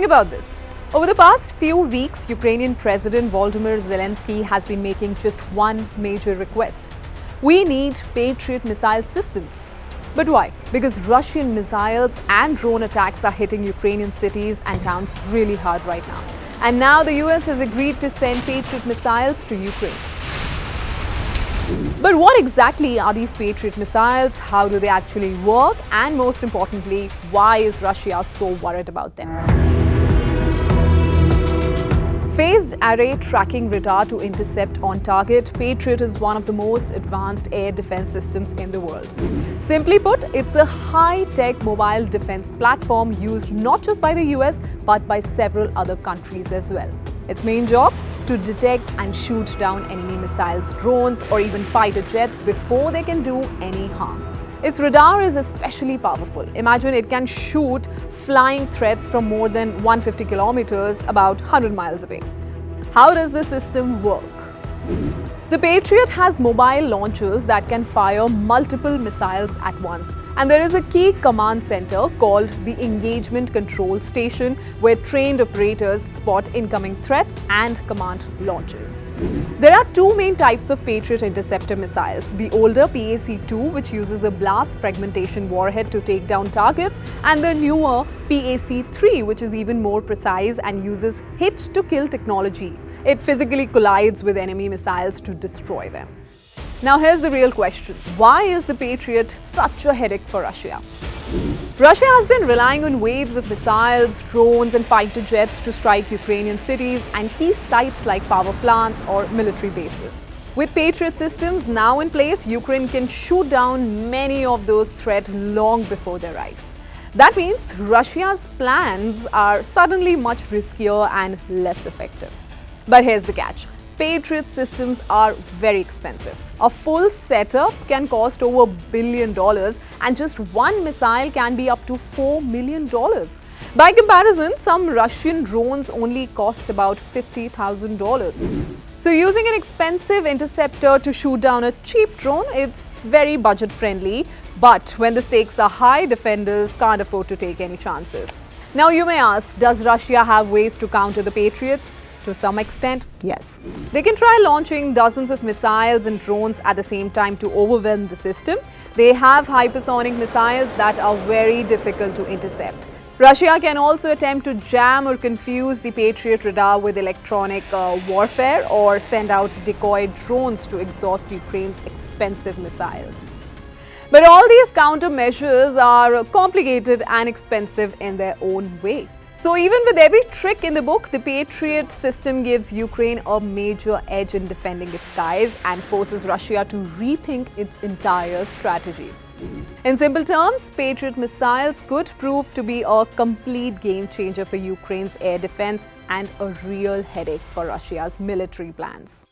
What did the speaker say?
about this. Over the past few weeks, Ukrainian President Volodymyr Zelenskyy has been making just one major request. We need Patriot missile systems. But why? Because Russian missiles and drone attacks are hitting Ukrainian cities and towns really hard right now. And now the US has agreed to send Patriot missiles to Ukraine. But what exactly are these Patriot missiles? How do they actually work? And most importantly, why is Russia so worried about them? Phased array tracking radar to intercept on target, Patriot is one of the most advanced air defense systems in the world. Simply put, it's a high-tech mobile defense platform used not just by the US but by several other countries as well. Its main job? To detect and shoot down enemy missiles, drones, or even fighter jets before they can do any harm. Its radar is especially powerful. Imagine it can shoot flying threats from more than 150 kilometers, about 100 miles away. How does the system work? The Patriot has mobile launchers that can fire multiple missiles at once. And there is a key command center called the Engagement Control Station where trained operators spot incoming threats and command launches. There are two main types of Patriot interceptor missiles. The older PAC-2, which uses a blast fragmentation warhead to take down targets, and the newer PAC-3, which is even more precise and uses hit-to-kill technology. It physically collides with enemy missiles to destroy them. Now here's the real question. Why is the Patriot such a headache for Russia? Russia has been relying on waves of missiles, drones and fighter jets to strike Ukrainian cities and key sites like power plants or military bases. With Patriot systems now in place, Ukraine can shoot down many of those threats long before they arrive. That means Russia's plans are suddenly much riskier and less effective. But here's the catch. Patriot systems are very expensive. A full setup can cost over $1 billion and just one missile can be up to $4 million. By comparison, some Russian drones only cost about $50,000. So using an expensive interceptor to shoot down a cheap drone, it's very budget friendly. But when the stakes are high, defenders can't afford to take any chances. Now you may ask, does Russia have ways to counter the Patriots? To some extent, yes. They can try launching dozens of missiles and drones at the same time to overwhelm the system. They have hypersonic missiles that are very difficult to intercept. Russia can also attempt to jam or confuse the Patriot radar with electronic warfare or send out decoy drones to exhaust Ukraine's expensive missiles. But all these countermeasures are complicated and expensive in their own way. So even with every trick in the book, the Patriot system gives Ukraine a major edge in defending its skies and forces Russia to rethink its entire strategy. In simple terms, Patriot missiles could prove to be a complete game changer for Ukraine's air defense and a real headache for Russia's military plans.